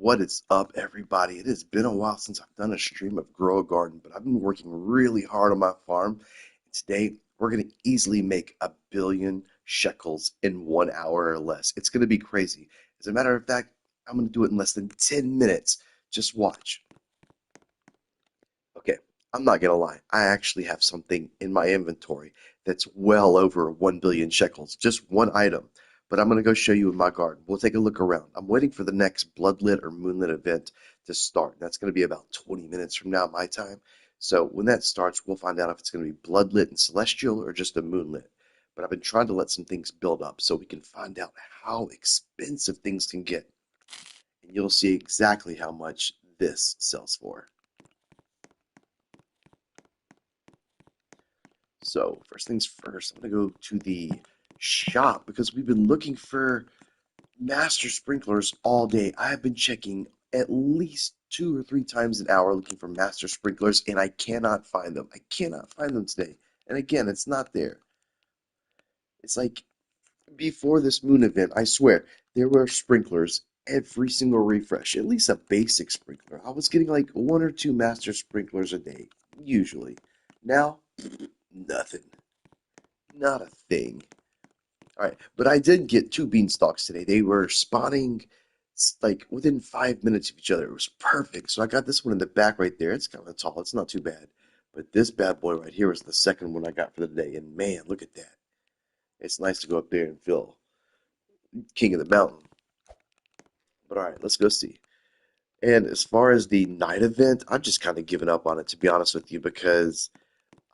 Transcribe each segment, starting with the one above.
What is up, everybody? It has been a while since I've done a stream of Grow a Garden, but I've been working really hard on my farm. And today, we're going to easily make 1 billion shekels in 1 hour or less. It's going to be crazy. As a matter of fact, I'm going to do it in less than 10 minutes. Just watch. Okay, I'm not going to lie. I actually have something in my inventory that's well over 1 billion shekels, just one item. But I'm going to go show you in my garden. We'll take a look around. I'm waiting for the next Bloodlit or Moonlit event to start. That's going to be about 20 minutes from now, my time. So when that starts, we'll find out if it's going to be Bloodlit and Celestial or just a Moonlit. But I've been trying to let some things build up so we can find out how expensive things can get. And you'll see exactly how much this sells for. So first things first, I'm gonna go to the shop because we've been looking for master sprinklers all day. I have been checking at least 2 or 3 times an hour looking for master sprinklers, and I cannot find them. I cannot find them today. And again, it's not there. It's like before this moon event, I swear, there were sprinklers every single refresh, at least a basic sprinkler. I was getting like 1 or 2 master sprinklers a day, usually. Now, nothing. Not a thing. All right, but I did get 2 beanstalks today. They were spawning like within 5 minutes of each other. It was perfect. So I got this one in the back right there. It's kind of tall. It's not too bad. But this bad boy right here was the second one I got for the day. And man, look at that. It's nice to go up there and feel king of the mountain. But all right, let's go see. And as far as the night event, I've just kind of given up on it, to be honest with you, because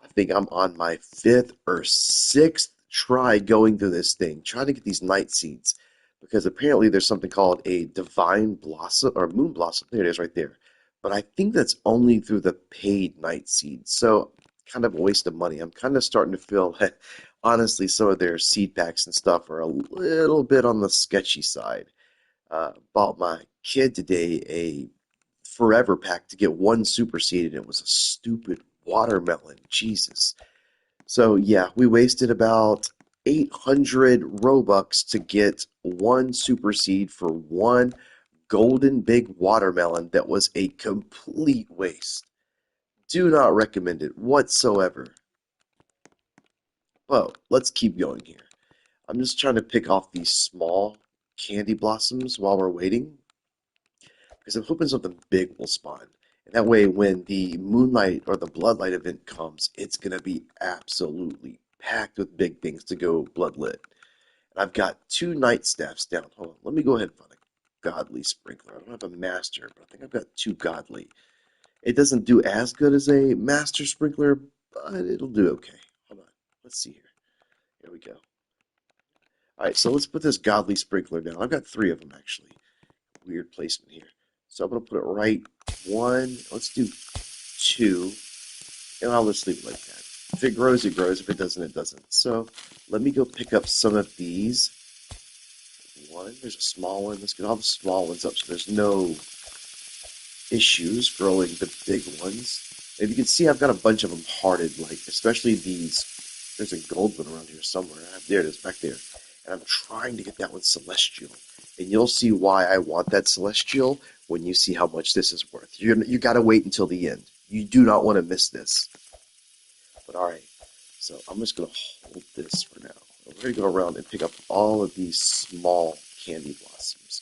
I think I'm on my fifth or sixth try going through this thing, trying to get these night seeds. Because apparently there's something called a divine blossom or moon blossom. There it is right there. But I think that's only through the paid night seeds. So kind of a waste of money. I'm kind of starting to feel that honestly some of their seed packs and stuff are a little bit on the sketchy side. Bought my kid today a forever pack to get one super seed, and it was a stupid watermelon. Jesus. So yeah, we wasted about 800 Robux to get one super seed for one golden big watermelon that was a complete waste. Do not recommend it whatsoever. Well, let's keep going here. I'm just trying to pick off these small candy blossoms while we're waiting because I'm hoping something big will spawn. And that way, when the Moonlight or the Bloodlight event comes, it's going to be absolutely packed with big things to go Bloodlit. And I've got 2 night staffs down. Hold on, let me go ahead and find a godly sprinkler. I don't have a master, but I think I've got 2 godly. It doesn't do as good as a master sprinkler, but it'll do okay. Hold on, let's see here. Here we go. All right, so let's put this godly sprinkler down. I've got 3 of them actually. Weird placement here. So I'm gonna put it right one. Let's do 2, and I'll just leave it like that. If it grows, it grows. If it doesn't, it doesn't. So let me go pick up some of these. One, there's a small one. Let's get all the small ones up so there's no issues growing the big ones. If you can see, I've got a bunch of them hearted, like especially these. There's a gold one around here somewhere. There it is, back there. And I'm trying to get that one celestial. And you'll see why I want that celestial when you see how much this is worth. You got to wait until the end. You do not want to miss this. But all right, so I'm just going to hold this for now. We're going to go around and pick up all of these small candy blossoms.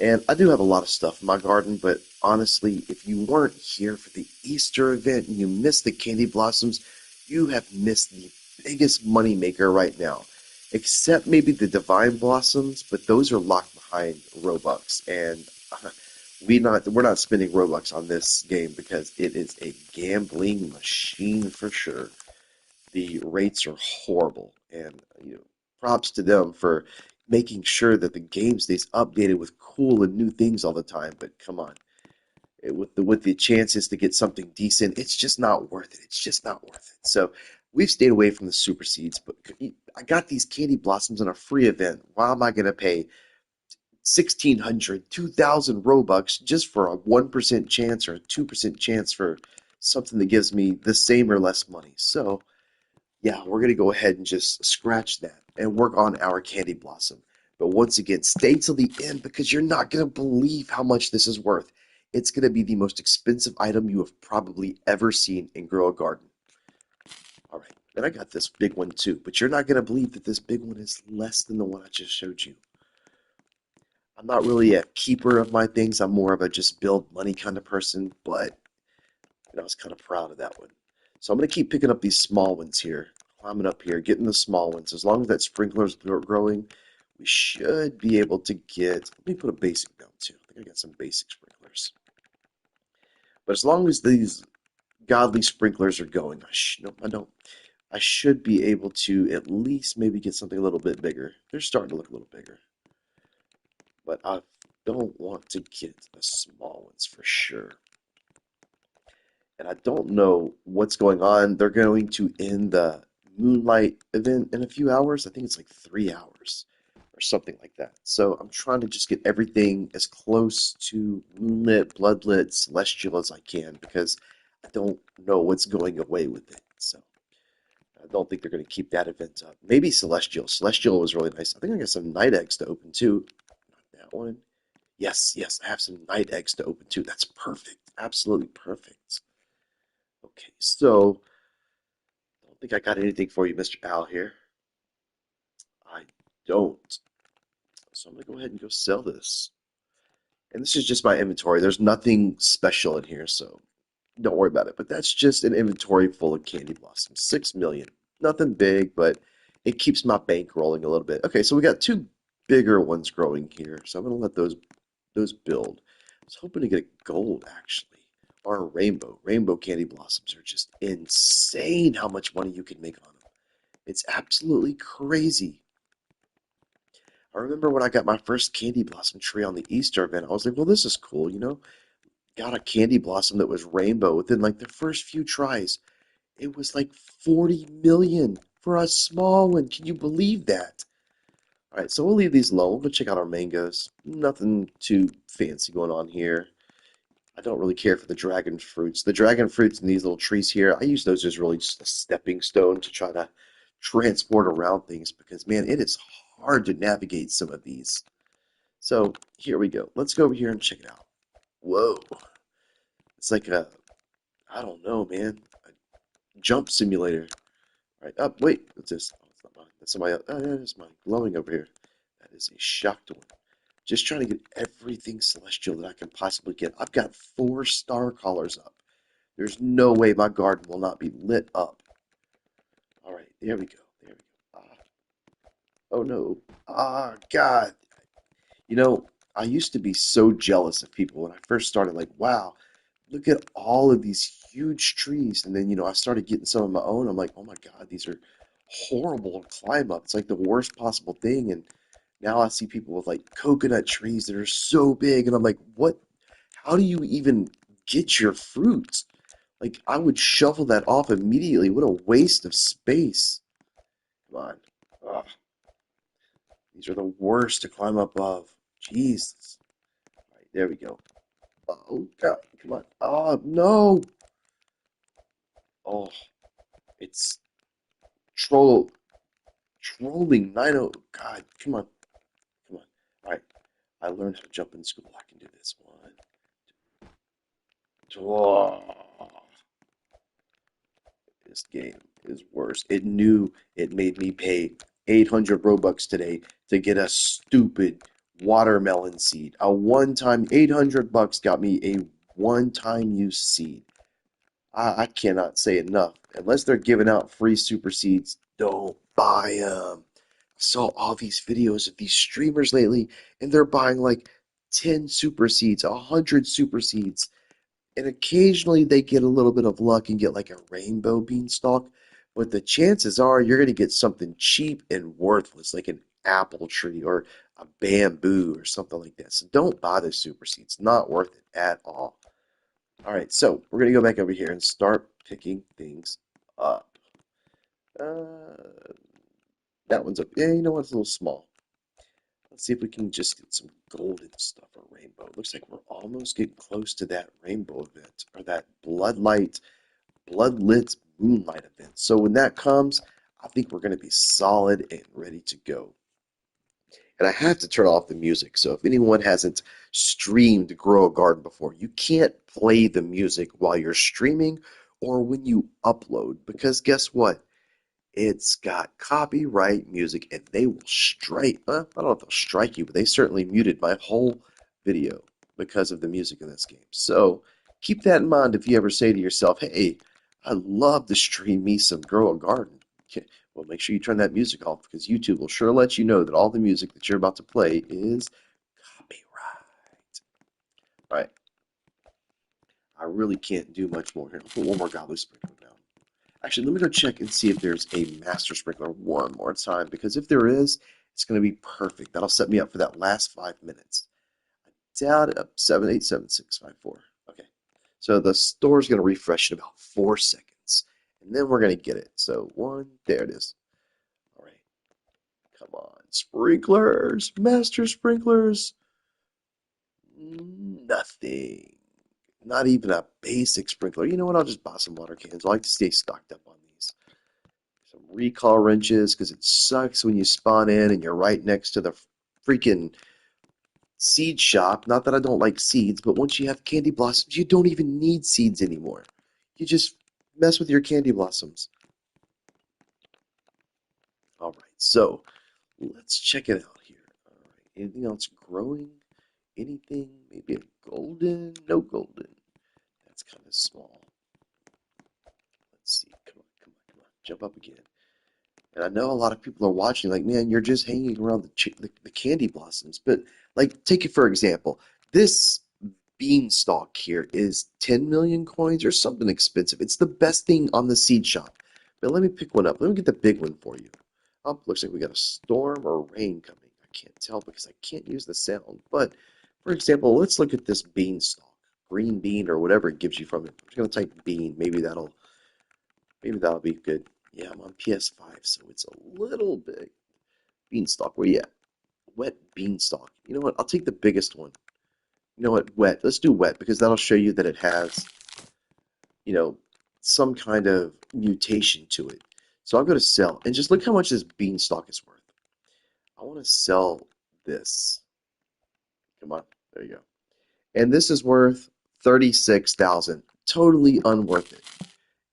And I do have a lot of stuff in my garden, but honestly, if you weren't here for the Easter event and you missed the candy blossoms, you have missed the biggest money maker right now. Except maybe the divine blossoms, but those are locked behind Robux, and we're not spending Robux on this game because it is a gambling machine for sure. The rates are horrible, and props to them for making sure that the game stays updated with cool and new things all the time. But come on, with the chances to get something decent, it's just not worth it. It's just not worth it. So we've stayed away from the super seeds, but I got these candy blossoms in a free event. Why am I going to pay 1,600, 2,000 Robux just for a 1% chance or a 2% chance for something that gives me the same or less money? So yeah, we're going to go ahead and just scratch that and work on our candy blossom. But once again, stay till the end because you're not going to believe how much this is worth. It's going to be the most expensive item you have probably ever seen in Grow a Garden. All right, then I got this big one too, but you're not going to believe that this big one is less than the one I just showed you. I'm not really a keeper of my things. I'm more of a just build money kind of person, but I was kind of proud of that one. So I'm going to keep picking up these small ones here, climbing up here, getting the small ones. As long as that sprinkler's growing, we should be able to get, let me put a basic down too. I think I got some basic sprinklers. But as long as these godly sprinklers are going, nope, I don't. I should be able to at least maybe get something a little bit bigger. They're starting to look a little bigger. But I don't want to get the small ones for sure. And I don't know what's going on. They're going to end the Moonlight event in a few hours. I think it's like 3 hours or something like that. So I'm trying to just get everything as close to Moonlit, Bloodlit, Celestial as I can because I don't know what's going away with it. So I don't think they're going to keep that event up. Maybe Celestial. Celestial was really nice. I think I got some night eggs to open too. Not that one. Yes, yes, I have some night eggs to open too. That's perfect. Absolutely perfect. Okay, so I don't think I got anything for you, Mr. Al here. I don't. So I'm gonna go ahead and go sell this. And this is just my inventory. There's nothing special in here, so don't worry about it. But that's just an inventory full of candy blossoms. 6 million. Nothing big, but it keeps my bank rolling a little bit. Okay, so we got two bigger ones growing here. So I'm gonna let those build. I was hoping to get a gold actually. Or a rainbow. Rainbow candy blossoms are just insane how much money you can make on them. It's absolutely crazy. I remember when I got my first candy blossom tree on the Easter event, I was like, well, this is cool, you know? Got a candy blossom that was rainbow within like the first few tries. It was like 40 million for a small one. Can you believe that? All right, so we'll leave these alone. We'll check out our mangoes. Nothing too fancy going on here. I don't really care for the dragon fruits. The dragon fruits in these little trees here, I use those as really just a stepping stone to try to transport around things because, man, it is hard to navigate some of these. So here we go. Let's go over here and check it out. Whoa. It's like a, I don't know, man, a jump simulator. All right, up, wait, what's this? Oh, it's not mine. That's somebody else. Oh, yeah, it's mine. Glowing over here. That is a shocked one. Just trying to get everything celestial that I can possibly get. I've got 4 star collars up. There's no way my garden will not be lit up. All right, there we go. There we go. Oh no. God. You know, I used to be so jealous of people when I first started, like, wow, look at all of these huge trees. And then, I started getting some of my own. I'm like, oh my God, these are horrible to climb up. It's like the worst possible thing. And now I see people with like coconut trees that are so big. And I'm like, what? How do you even get your fruits? Like, I would shovel that off immediately. What a waste of space. Come on. Ugh, these are the worst to climb above. Jesus. All right, there we go. Oh, God. Come on. Oh, no. Oh, it's troll trolling 90. God, come on. Come on. All right. I learned how to jump in school. I can do this. One. Oh, this game is worse. It knew it made me pay 800 Robux today to get a stupid watermelon seed. A one-time 800 bucks got me a one-time use seed. I cannot say enough. Unless they're giving out free super seeds, don't buy them. I saw all these videos of these streamers lately, and they're buying like 10 super seeds, 100 super seeds. And occasionally they get a little bit of luck and get like a rainbow beanstalk, but the chances are you're going to get something cheap and worthless, like an apple tree or a bamboo or something like that. So don't buy those super seeds. Not worth it at all. All right, so we're going to go back over here and start picking things up. Uh, that one's up. Yeah, you know what? It's a little small. Let's see if we can just get some golden stuff or rainbow. Looks like we're almost getting close to that rainbow event or that bloodlit moonlight event. So when that comes, I think we're going to be solid and ready to go. And I have to turn off the music. So if anyone hasn't streamed Grow a Garden before, you can't play the music while you're streaming or when you upload because guess what? It's got copyright music and they will strike. I don't know if they'll strike you, but they certainly muted my whole video because of the music in this game. So keep that in mind if you ever say to yourself, hey, I'd love to stream me some Grow a Garden. Okay, well, make sure you turn that music off because YouTube will sure let you know that all the music that you're about to play is copyright. All right, I really can't do much more here. I'll put one more Godly Sprinkler down. Actually, let me go check and see if there's a master sprinkler one more time, because if there is, it's going to be perfect. That'll set me up for that last 5 minutes. I doubt it. 787654. Okay. So the store's going to refresh in about 4 seconds, and then we're going to get it. So there it is. All right. Come on. Sprinklers. Master sprinklers. Nothing. Not even a basic sprinkler. You know what? I'll just buy some water cans. I like to stay stocked up on these. Some recall wrenches because it sucks when you spawn in and you're right next to the freaking seed shop. Not that I don't like seeds, but once you have candy blossoms, you don't even need seeds anymore. You just mess with your candy blossoms. All right, so let's check it out here. All right, anything else growing? Anything? Maybe a golden? No golden. That's kind of small. Let's see. Come on, come on, come on. Jump up again. And I know a lot of people are watching, like, man, you're just hanging around the candy blossoms. But, like, take it for example. This beanstalk here is 10 million coins or something expensive. It's the best thing on the seed shop. But let me pick one up. Let me get the big one for you. Oh, looks like we got a storm or rain coming. I can't tell because I can't use the sound. But, for example, let's look at this beanstalk. Green bean or whatever it gives you from it. I'm just going to type bean. Maybe that'll be good. Yeah, I'm on PS5, so it's a little big. Beanstalk, where you at? Wet beanstalk. You know what? I'll take the biggest one. You know what? Wet. Let's do wet because that'll show you that it has, you know, some kind of mutation to it. So I'll go to sell and just look how much this beanstalk is worth. I want to sell this. Come on. There you go. And this is worth 36,000. Totally unworth it.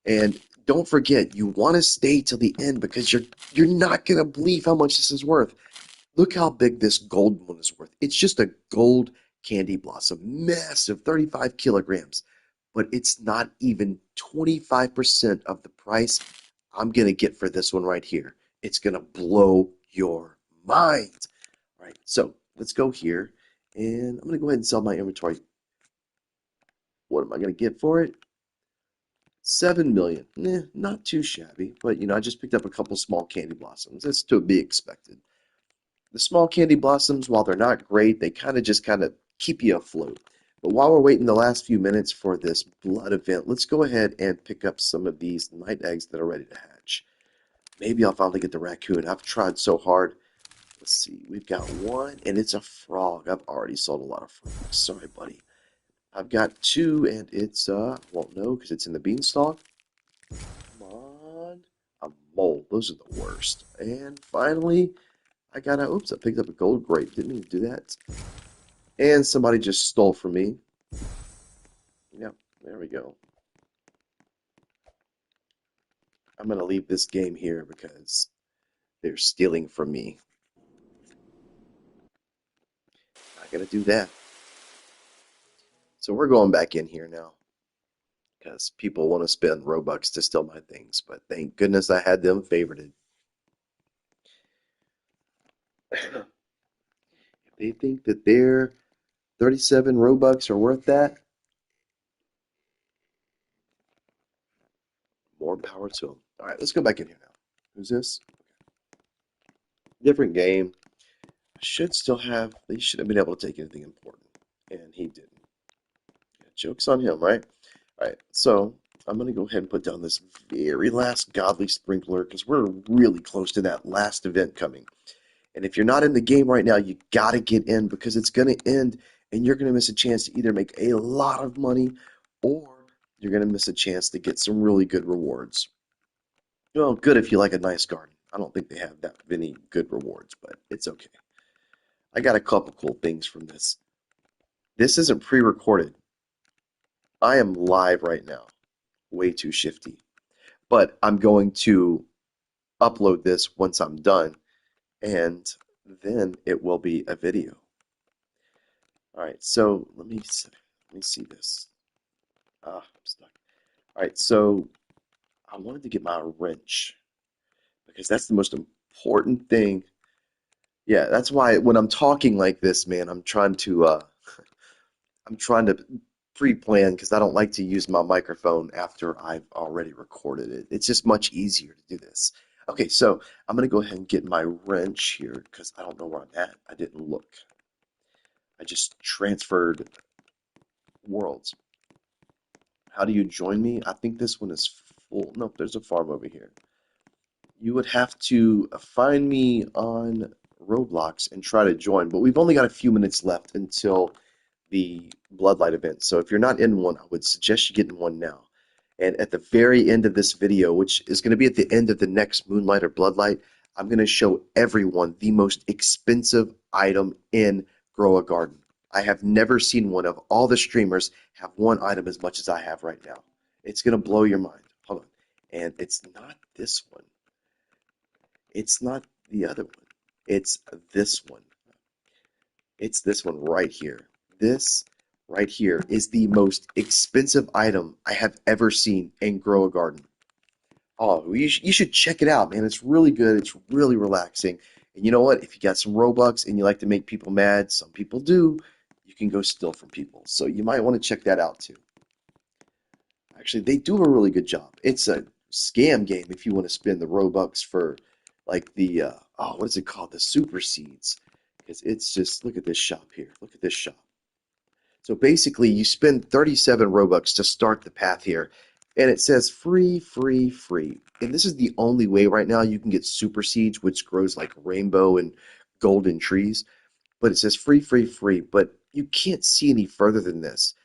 And don't forget, you want to stay till the end because you're not gonna believe how much this is worth. Look how big this gold one is worth. It's just a gold candy blossom, massive, 35 kilograms, but it's not even 25% of the price I'm gonna get for this one right here. It's gonna blow your mind. All right, so let's go here, and I'm gonna go ahead and sell my inventory. What am I gonna get for it? 7 million. Not too shabby, but I just picked up a couple small candy blossoms. That's to be expected. The small candy blossoms, while they're not great, they kind of keep you afloat. But while we're waiting the last few minutes for this blood event, let's go ahead and pick up some of these night eggs that are ready to hatch. Maybe I'll finally get the raccoon. I've tried so hard. Let's see. We've got one, and it's a frog. I've already sold a lot of frogs. Sorry, buddy. I've got two, and it's, won't know because it's in the beanstalk. Come on. A mole. Those are the worst. And finally, oops, I picked up a gold grape. Didn't mean to do that. And somebody just stole from me. Yep, there we go. I'm going to leave this game here because they're stealing from me. Not going to do that. So we're going back in here now because people want to spend Robux to steal my things. But thank goodness I had them favorited. If they think that their 37 Robux are worth that, more power to them. All right, let's go back in here now. Who's this? Different game. Should still have, he should have been able to take anything important. And he didn't. Yeah, joke's on him, right? Alright, so I'm going to go ahead and put down this very last godly sprinkler because we're really close to that last event coming. And if you're not in the game right now, you got to get in because it's going to end and you're going to miss a chance to either make a lot of money or you're going to miss a chance to get some really good rewards. Well, good if you like a nice garden. I don't think they have that many good rewards, but it's okay. I got a couple cool things from this. This isn't pre-recorded. I am live right now. Way too shifty. But I'm going to upload this once I'm done, and then it will be a video. All right, so let me see this. I'm stuck. All right, so I wanted to get my wrench because that's the most important thing. Yeah, that's why when I'm talking like this, man, I'm trying to pre-plan because I don't like to use my microphone after I've already recorded it. It's just much easier to do this. Okay, so I'm gonna go ahead and get my wrench here because I don't know where I'm at. I didn't look. I just transferred worlds. How do you join me? I think this one is full. Nope, there's a farm over here. You would have to find me on Roblox and try to join, but we've only got a few minutes left until the Bloodlight event. So if you're not in one, I would suggest you get in one now. And at the very end of this video, which is going to be at the end of the next Moonlight or Bloodlight, I'm going to show everyone the most expensive item in Grow a Garden. I have never seen one of all the streamers have one item as much as I have right now. It's going to blow your mind. Hold on. And it's not this one. It's not the other one. It's this one. It's this one right here. This right here is the most expensive item I have ever seen in Grow a Garden. Oh, you should check it out, man. It's really good. It's really relaxing. And you know what? If you got some Robux and you like to make people mad, some people do, you can go steal from people. So you might want to check that out too. Actually, they do a really good job. It's a scam game if you want to spend the Robux for like the oh, what is it called? The super seeds. Because it's just look at this shop here. Look at this shop. So basically, you spend 37 Robux to start the path here, and it says free, free, free. And this is the only way right now you can get super seeds, which grows like rainbow and golden trees. But it says free, free, free. But you can't see any further than this.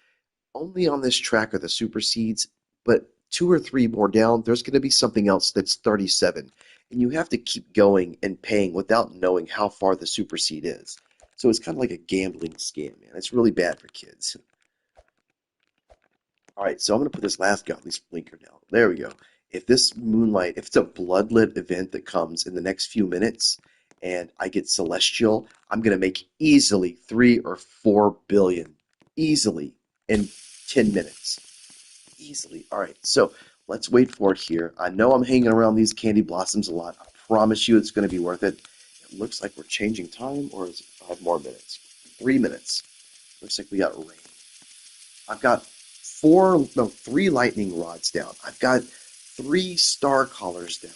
Only on this track are the super seeds, but two or three more down, there's going to be something else that's 37. And you have to keep going and paying without knowing how far the super seed is. So it's kind of like a gambling scam, man. It's really bad for kids. All right, so I'm going to put this last godly blinker down. There we go. If this Moonlight, if it's a Bloodlit event that comes in the next few minutes and I get Celestial, I'm going to make easily 3 or 4 billion. Easily in 10 minutes. Easily. All right, so let's wait for it here. I know I'm hanging around these candy blossoms a lot. I promise you it's going to be worth it. It looks like we're changing time, or is it 5 more minutes? 3 minutes. Looks like we got rain. I've got three lightning rods down. I've got 3 star collars down.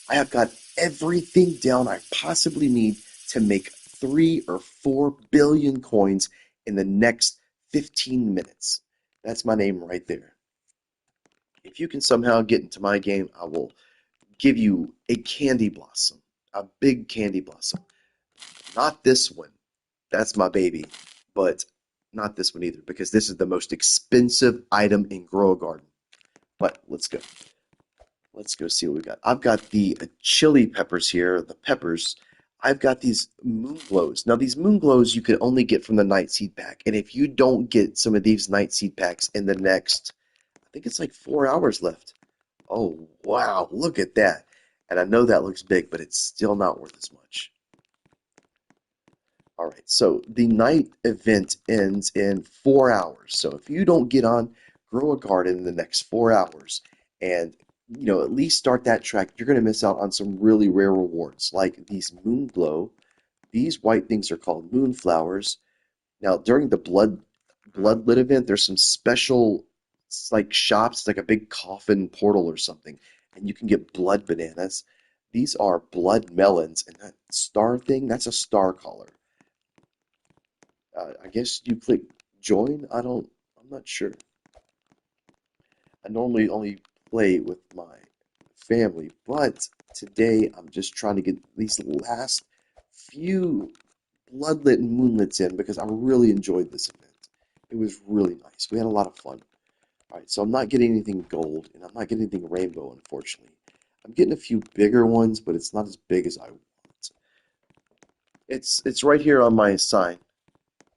I have got everything down I possibly need to make 3 or 4 billion coins in the next 15 minutes. That's my name right there. If you can somehow get into my game, I will give you a candy blossom, a big candy blossom. Not this one. That's my baby. But not this one either, because this is the most expensive item in Grow a Garden. But let's go. Let's go see what we got. I've got the chili peppers here, the peppers. I've got these moon glows. Now, these moon glows you can only get from the night seed pack. And if you don't get some of these night seed packs in the next, I think it's like 4 hours left. Oh, wow, look at that. And I know that looks big, but it's still not worth as much. All right, so the night event ends in 4 hours. So if you don't get on Grow a Garden in the next 4 hours and at least start that track, you're going to miss out on some really rare rewards like these moon glow. These white things are called moonflowers. Now, during the Bloodlit event, there's some special like shops, like a big coffin portal or something, and you can get blood bananas. These are blood melons, and that star thing, that's a star collar. I guess you click join. I'm not sure. I normally only play with my family, but today I'm just trying to get these last few Bloodlit and Moonlits in because I really enjoyed this event. It was really nice. We had a lot of fun. All right, so I'm not getting anything gold, and I'm not getting anything rainbow, unfortunately. I'm getting a few bigger ones, but it's not as big as I want. It's right here on my sign.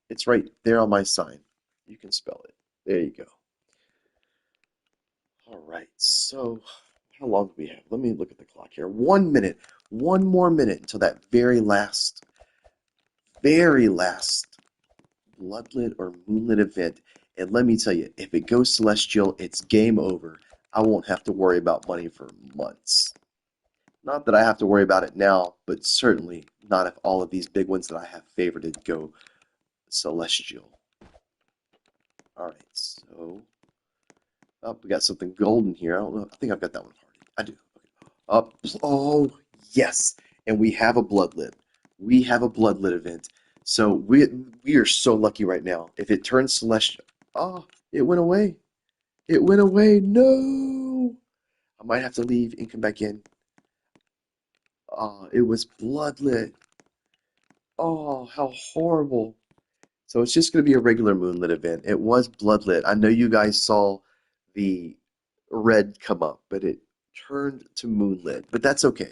It's right there on my sign. You can spell it. There you go. All right. So, how long do we have? Let me look at the clock here. 1 minute. One more minute until that very last Bloodlit or Moonlit event. And let me tell you, if it goes Celestial, it's game over. I won't have to worry about money for months. Not that I have to worry about it now, but certainly not if all of these big ones that I have favorited go Celestial. All right, so we got something golden here. I don't know. I think I've got that one already. I do. Okay. Up. Oh, yes. And we have a Bloodlit. We have a Bloodlit event. So we are so lucky right now. If it turns Celestial, oh, it went away. It went away. No. I might have to leave and come back in. Oh, it was Bloodlit. Oh, how horrible. So it's just going to be a regular Moonlit event. It was Bloodlit. I know you guys saw the red come up, but it turned to Moonlit. But that's okay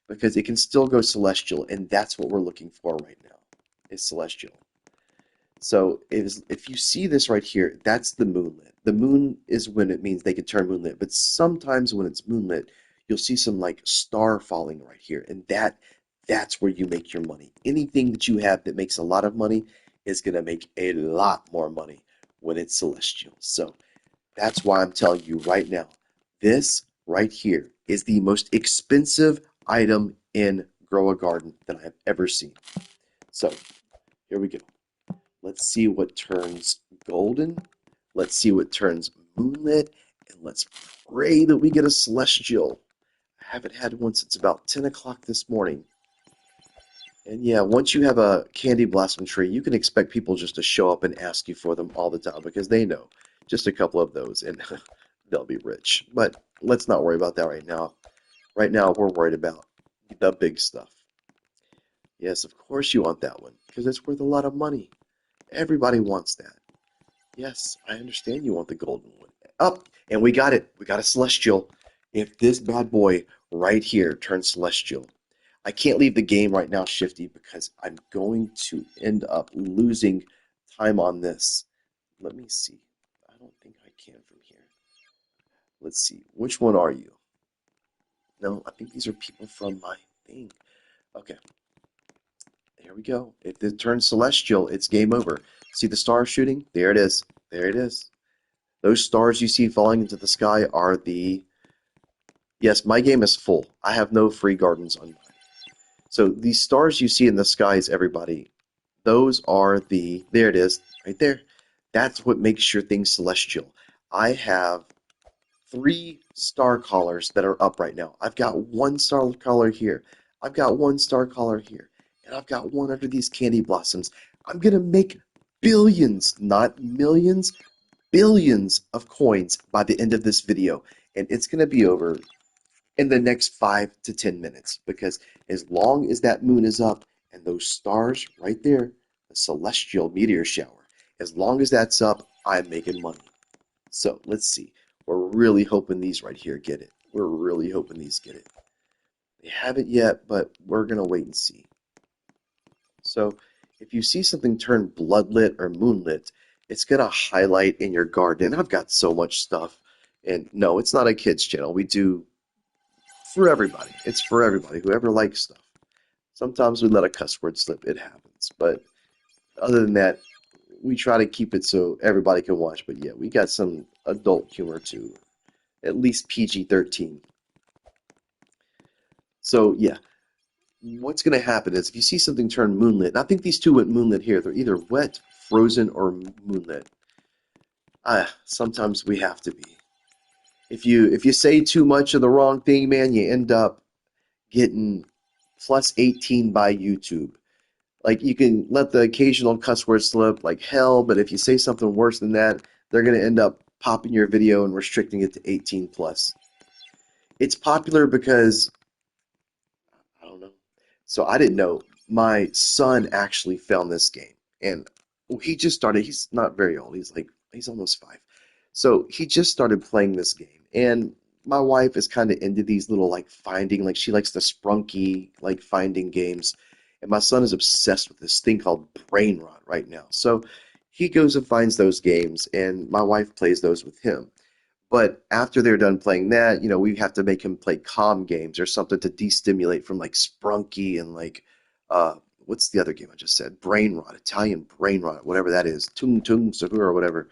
because it can still go Celestial, and that's what we're looking for right now is Celestial. So if you see this right here, that's the moonlit. The moon is when it means they can turn moonlit, but sometimes when it's moonlit, you'll see some like star falling right here, and that's where you make your money. Anything that you have that makes a lot of money is gonna make a lot more money when it's celestial. So that's why I'm telling you right now, this right here is the most expensive item in Grow a Garden that I have ever seen. So here we go. Let's see what turns golden. Let's see what turns moonlit. And let's pray that we get a celestial. I haven't had one since about 10 o'clock this morning. And yeah, once you have a candy blossom tree, you can expect people just to show up and ask you for them all the time because they know just a couple of those and they'll be rich. But let's not worry about that right now. Right now, we're worried about the big stuff. Yes, of course you want that one because it's worth a lot of money. Everybody wants that. Yes, I understand you want the golden one. Up, and we got it. We got a celestial. If this bad boy right here turns celestial, I can't leave the game right now, Shifty, because I'm going to end up losing time on this. Let me see. I don't think I can from here. Let's see. Which one are you? No, I think these are people from my thing. Okay, there we go. If it turns celestial, it's game over. See the star shooting? There it is. There it is. Those stars you see falling into the sky are the... Yes, my game is full. I have no free gardens on mine. So these stars you see in the skies, everybody, those are the... There it is, right there. That's what makes your thing celestial. I have 3 star collars that are up right now. I've got 1 star collar here. I've got 1 star collar here. And I've got one under these candy blossoms. I'm going to make billions, not millions, billions of coins by the end of this video. And it's going to be over in the next 5 to 10 minutes because as long as that moon is up and those stars right there, the celestial meteor shower, as long as that's up, I'm making money. So let's see. We're really hoping these right here get it. We're really hoping these get it. They haven't yet, but we're going to wait and see. So if you see something turn bloodlit or moonlit, it's going to highlight in your garden. And I've got so much stuff. And no, it's not a kids channel. We do for everybody. It's for everybody, whoever likes stuff. Sometimes we let a cuss word slip. It happens. But other than that, we try to keep it so everybody can watch. But yeah, we got some adult humor too. At least PG-13. So yeah, what's going to happen is if you see something turn moonlit, and I think these two went moonlit here. They're either wet, frozen, or moonlit. Sometimes we have to be. If you say too much of the wrong thing, man, you end up getting plus 18 by YouTube. Like you can let the occasional cuss word slip like hell, but if you say something worse than that, they're going to end up popping your video and restricting it to 18 plus. It's popular because I don't know. So I didn't know. My son actually found this game, and he just started. He's not very old. He's almost 5. So he just started playing this game, and my wife is kind of into these little like finding, like she likes the sprunky like finding games, And my son is obsessed with this thing called Brain Rot right now. So he goes and finds those games, and my wife plays those with him. But after they're done playing that, we have to make him play calm games or something to de-stimulate from like Sprunky and like what's the other game I just said? Brain Rot, Italian Brain Rot, whatever that is, Tung Tung Sahur or whatever.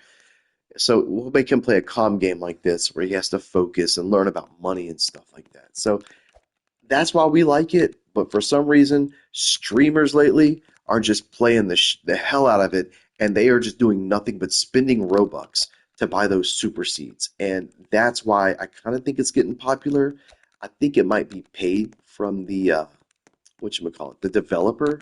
So we'll make him play a calm game like this where he has to focus and learn about money and stuff like that. So that's why we like it. But for some reason, streamers lately are just playing the hell out of it, and they are just doing nothing but spending Robux to buy those super seeds. And that's why I kind of think it's getting popular. I think it might be paid from the whatchamacallit, the developer.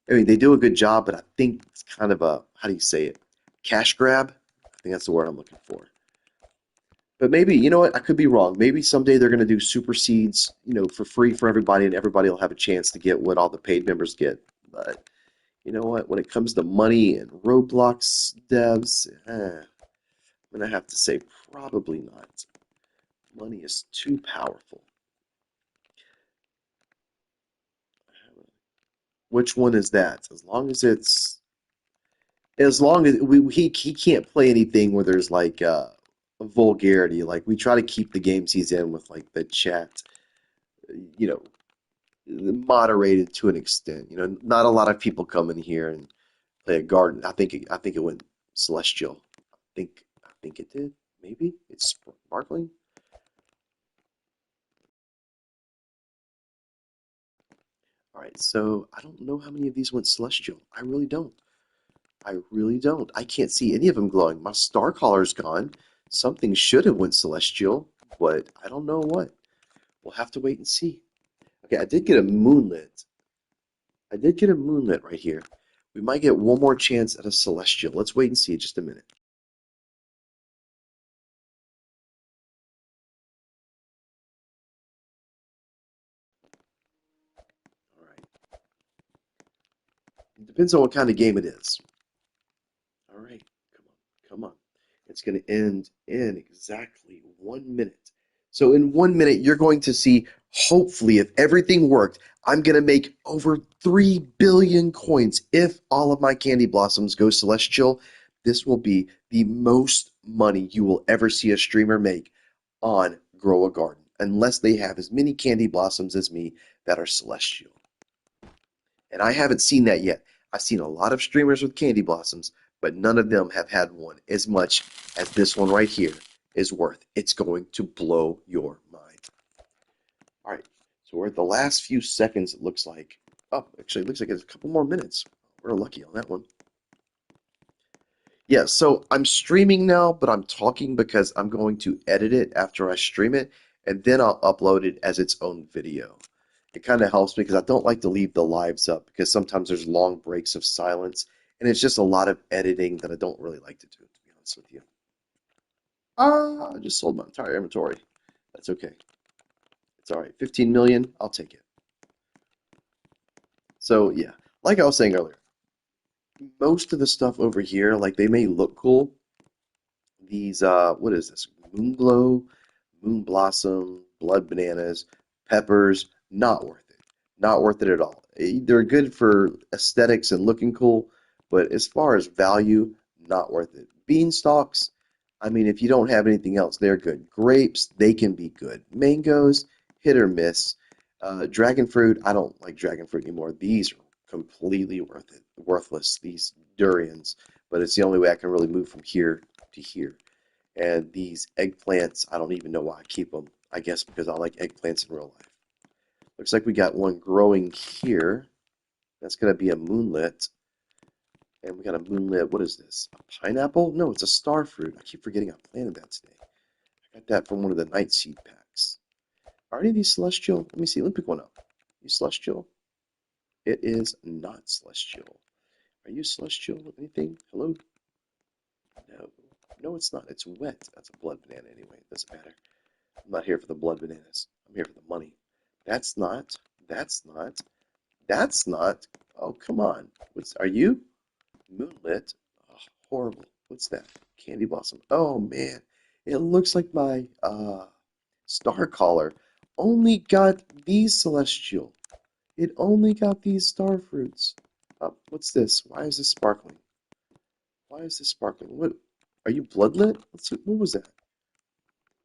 I mean, they do a good job, but I think it's kind of a, how do you say it? Cash grab? I think that's the word I'm looking for. But maybe, you know what? I could be wrong. Maybe someday they're going to do super seeds, for free for everybody, and everybody will have a chance to get what all the paid members get. But you know what? When it comes to money and Roblox devs, I'm going to have to say probably not. Money is too powerful. Which one is that? As long as he can't play anything where there's like vulgarity. Like we try to keep the games he's in with like the chat, you know, moderated to an extent. Not a lot of people come in here and play a garden. I think it went celestial. I think it did. Maybe it's sparkling. All right, so I don't know how many of these went celestial. I really don't. I really don't. I can't see any of them glowing. My star collar's gone. Something should have went celestial, but I don't know what. We'll have to wait and see. Okay, I did get a moonlit. I did get a moonlit right here. We might get one more chance at a celestial. Let's wait and see in just a minute. All right. It depends on what kind of game it is. All right. Come on. Come on. It's going to end in exactly 1 minute. So in 1 minute, you're going to see, hopefully, if everything worked, I'm going to make over 3 billion coins if all of my candy blossoms go celestial. This will be the most money you will ever see a streamer make on Grow a Garden, unless they have as many candy blossoms as me that are celestial. And I haven't seen that yet. I've seen a lot of streamers with candy blossoms, but none of them have had one as much as this one right here is worth. It's going to blow your mind. All right, so we're at the last few seconds, it looks like. Oh, actually, it looks like it's a couple more minutes. We're lucky on that one. Yeah, so I'm streaming now, but I'm talking because I'm going to edit it after I stream it, and then I'll upload it as its own video. It kind of helps me because I don't like to leave the lives up because sometimes there's long breaks of silence, and it's just a lot of editing that I don't really like to do, to be honest with you. I just sold my entire inventory. That's okay. It's all right. 15 million, I'll take it. So yeah, like I was saying earlier, most of the stuff over here, like they may look cool, these what is this? Moonglow, Moon Blossom, Blood Bananas, Peppers, not worth it. Not worth it at all. They're good for aesthetics and looking cool, but as far as value, not worth it. Beanstalks, I mean, if you don't have anything else, they're good. Grapes, they can be good. Mangoes, hit or miss. Dragon fruit, I don't like dragon fruit anymore. These are completely worthless. These durians, but it's the only way I can really move from here to here. And these eggplants, I don't even know why I keep them. I guess because I like eggplants in real life. Looks like we got one growing here. That's going to be a moonlit. And we got a moonlit, what is this? A pineapple? No, it's a star fruit. I keep forgetting I planted that today. I got that from one of the night seed packs. Are any of these celestial? Let me see. Let me pick one up. You celestial? It is not celestial. Are you celestial? Anything? Hello? No. No, it's not. It's wet. That's a blood banana anyway. It doesn't matter. I'm not here for the blood bananas. I'm here for the money. That's not. That's not. That's not. Oh, come on. Are you? Moonlit. Oh, horrible. What's that? Candy Blossom. Oh, man. It looks like my Star Collar only got these celestial. It only got these star fruits. What's this? Why is this sparkling? Why is this sparkling? What? Are you bloodlit? Let's see. What was that?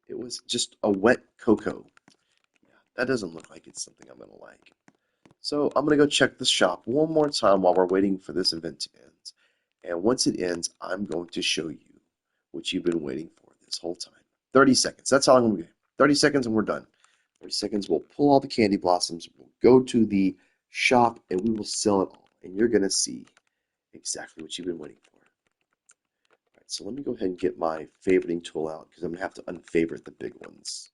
It was just a wet cocoa. Yeah, that doesn't look like it's something I'm gonna like. So I'm gonna go check the shop one more time while we're waiting for this event to end. And once it ends, I'm going to show you what you've been waiting for this whole time. 30 seconds. That's how long I'm going to 30 seconds and we're done. 30 seconds, we'll pull all the candy blossoms, we'll go to the shop, and we will sell it all. And you're going to see exactly what you've been waiting for. All right, so let me go ahead and get my favoriting tool out because I'm going to have to unfavorite the big ones.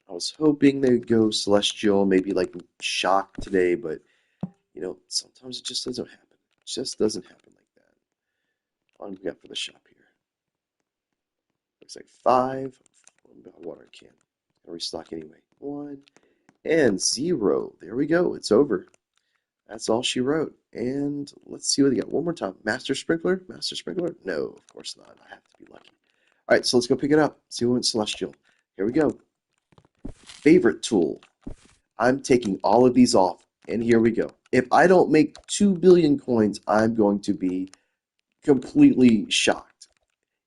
I was hoping they'd go celestial, maybe like shock today, but you know, sometimes it just doesn't happen. It just doesn't happen like that. How long do we got for the shop here? Looks like 5. What about water can? I'll restock anyway. 1 and 0. There we go. It's over. That's all she wrote. And let's see what they got. One more time. Master Sprinkler? Master Sprinkler? No, of course not. I have to be lucky. All right, so let's go pick it up. See what went celestial. Here we go. Favorite tool. I'm taking all of these off, and here we go. If I don't make 2 billion coins, I'm going to be completely shocked.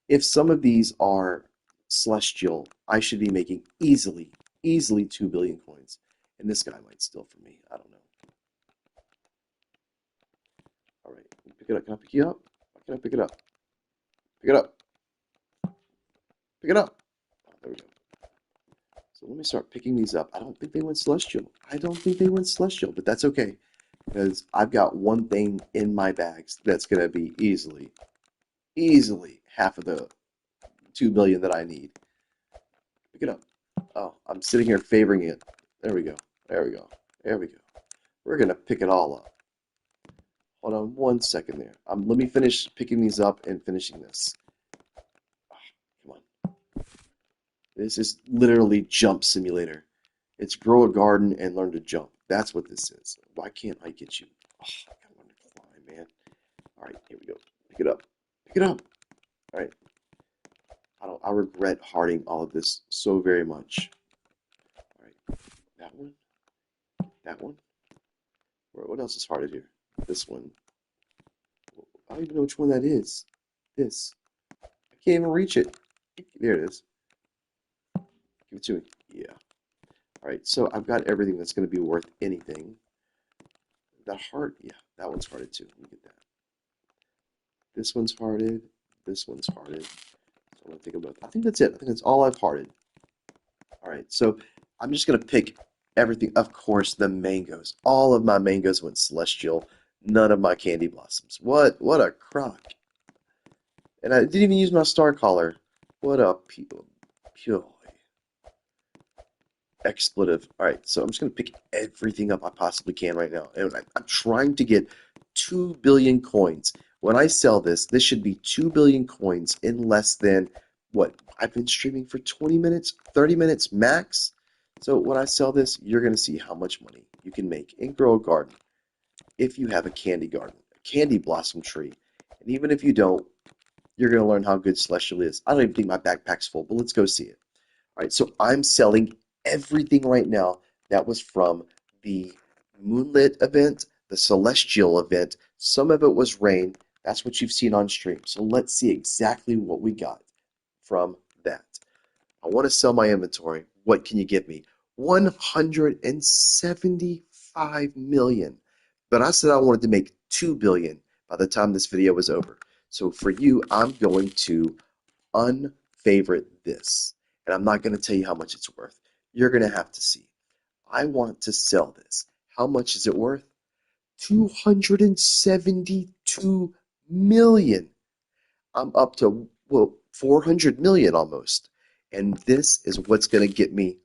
If some of these are celestial, I should be making easily 2 billion coins. And this guy might steal from me. I don't know. All right, pick it up. Can I pick you up? Why can't I pick it up? Pick it up. Pick it up. Oh, there we go. So let me start picking these up. I don't think they went celestial. I don't think they went celestial, but that's okay because I've got one thing in my bags that's going to be easily half of the 2 billion that I need. Pick it up. Oh, I'm sitting here favoring it. There we go. There we go. There we go. We're going to pick it all up. Hold on 1 second there. Let me finish picking these up and finishing this. Oh, come on. This is literally Jump Simulator. It's grow a garden and learn to jump. That's what this is. Why can't I get you? Oh, I gotta learn to climb, man. All right, here we go. Pick it up. Pick it up. All right. I regret hearting all of this so very much. All right. That one. That one. What else is hearted here? This one. I don't even know which one that is. This. I can't even reach it. There it is. Give it to me. Yeah. All right. So I've got everything that's going to be worth anything. That heart. Yeah. That one's hearted too. Look at that. This one's hearted. This one's hearted. So I'm going to think about. I think that's it. I think that's all I've hearted. All right. So I'm just going to pick everything. Of course, the mangoes. All of my mangoes went celestial. None of my candy blossoms. What a crock. And I didn't even use my star collar. What a pure expletive. All right, so I'm just going to pick everything up I possibly can right now. And I'm trying to get 2 billion coins. When I sell this, this should be 2 billion coins in less than, what, I've been streaming for 20 minutes, 30 minutes max. So when I sell this, you're going to see how much money you can make and grow a garden if you have a candy garden, a candy blossom tree. And even if you don't, you're going to learn how good Celestial is. I don't even think my backpack's full, but let's go see it. All right, so I'm selling everything right now that was from the Moonlit event, the Celestial event. Some of it was rain. That's what you've seen on stream. So let's see exactly what we got from that. I want to sell my inventory. What can you give me? 175 million. But I said I wanted to make 2 billion by the time this video was over. So for you, I'm going to unfavorite this. And I'm not going to tell you how much it's worth. You're going to have to see. I want to sell this. How much is it worth? 272 million. I'm up to, well, 400 million almost. And this is what's going to get me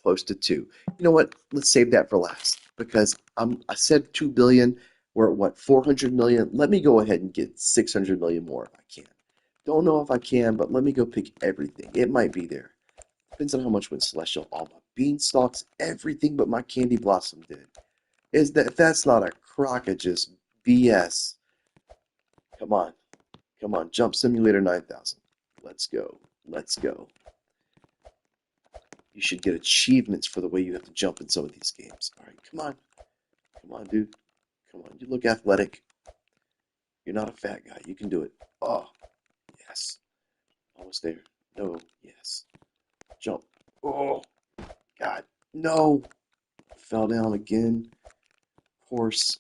close to 2. You know what? Let's save that for last because I said 2 billion. We're at what, 400 million? Let me go ahead and get 600 million more if I can. Don't know if I can, but let me go pick everything. It might be there. Depends on how much went celestial. All my beanstalks, everything but my candy blossom did. If that's not a crock of just BS. Come on. Come on. Jump Simulator 9000. Let's go. Let's go. You should get achievements for the way you have to jump in some of these games. All right, come on. Come on, dude. Come on. You look athletic. You're not a fat guy. You can do it. Oh, yes. Almost there. No. Yes. Jump. Oh, God. No. Fell down again. Of course.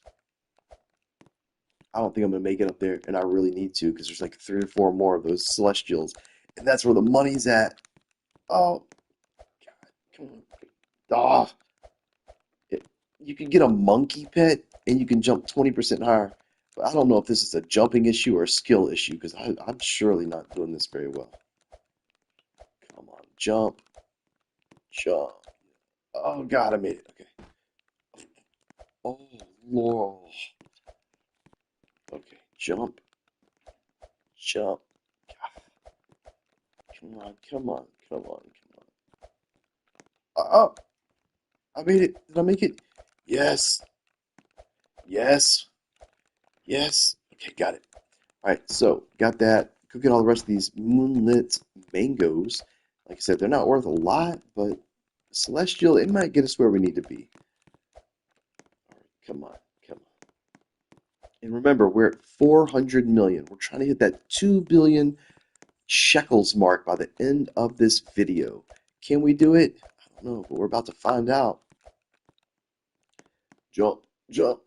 I don't think I'm going to make it up there, and I really need to because there's like 3 or 4 more of those celestials, and that's where the money's at. Oh, God. Come on. Oh, it, you can get a monkey pet, and you can jump 20% higher. But I don't know if this is a jumping issue or a skill issue because I'm surely not doing this very well. Come on. Jump. Jump. Oh, God, I made it. Okay. Oh, Lord. Okay. Jump. Jump. Come on. Come on. Come on. Come on. Oh, I made it. Did I make it? Yes. Yes. Yes. Okay, got it. All right, so got that. Go get all the rest of these moonlit mangoes. Like I said, they're not worth a lot, but celestial, it might get us where we need to be. All right, come on, come on. And remember, we're at 400 million. We're trying to hit that 2 billion shekels mark by the end of this video. Can we do it? I don't know, but we're about to find out. Jump, jump.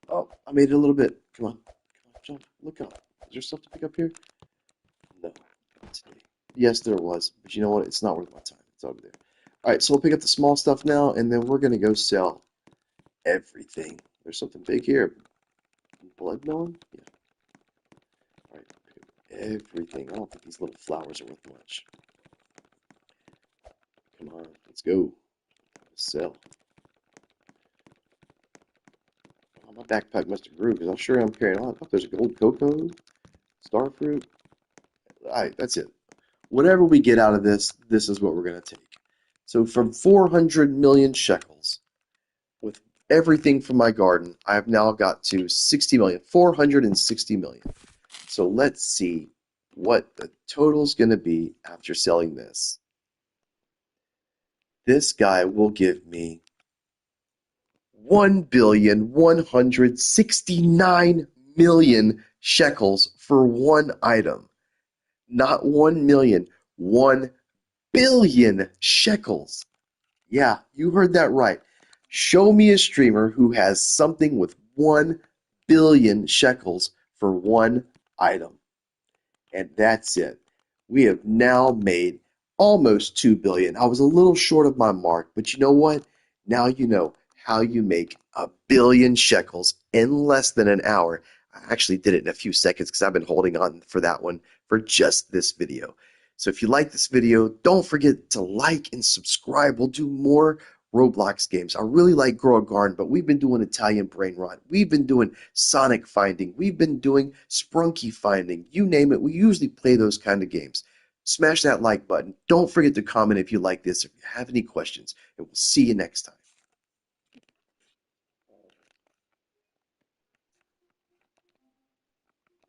Oh, I made it a little bit. Come on, come on, jump. Look up. Is there stuff to pick up here? No, not today. Yes, there was, but you know what? It's not worth my time. It's over there. All right, so we'll pick up the small stuff now, and then we're gonna go sell everything. There's something big here. Blood melon? Yeah. All right, pick up everything. I don't think these little flowers are worth much. Come on, let's go. Sell. Oh, my backpack must have grew because I'm sure I'm carrying a lot. Oh, there's a gold cocoa, star fruit. All right, that's it. Whatever we get out of this, this is what we're gonna take. So from 400 million shekels, with everything from my garden, I've now got to 60 million, 460 million. So let's see what the total's going to be after selling this. This guy will give me 1,169,000,000 shekels for one item. Not 1 million, 1 billion shekels. Yeah, you heard that right. Show me a streamer who has something with 1 billion shekels for one item. And that's it. We have now made almost 2 billion. I was a little short of my mark, but you know what? Now you know how you make 1 billion shekels in less than an hour. I actually did it in a few seconds because I've been holding on for that one for just this video. So if you like this video, don't forget to like and subscribe. We'll do more Roblox games. I really like Grow a Garden, but we've been doing Italian Brain Rot. We've been doing Sonic Finding. We've been doing Sprunky Finding. You name it, we usually play those kind of games. Smash that like button. Don't forget to comment if you like this, if you have any questions, and we'll see you next time.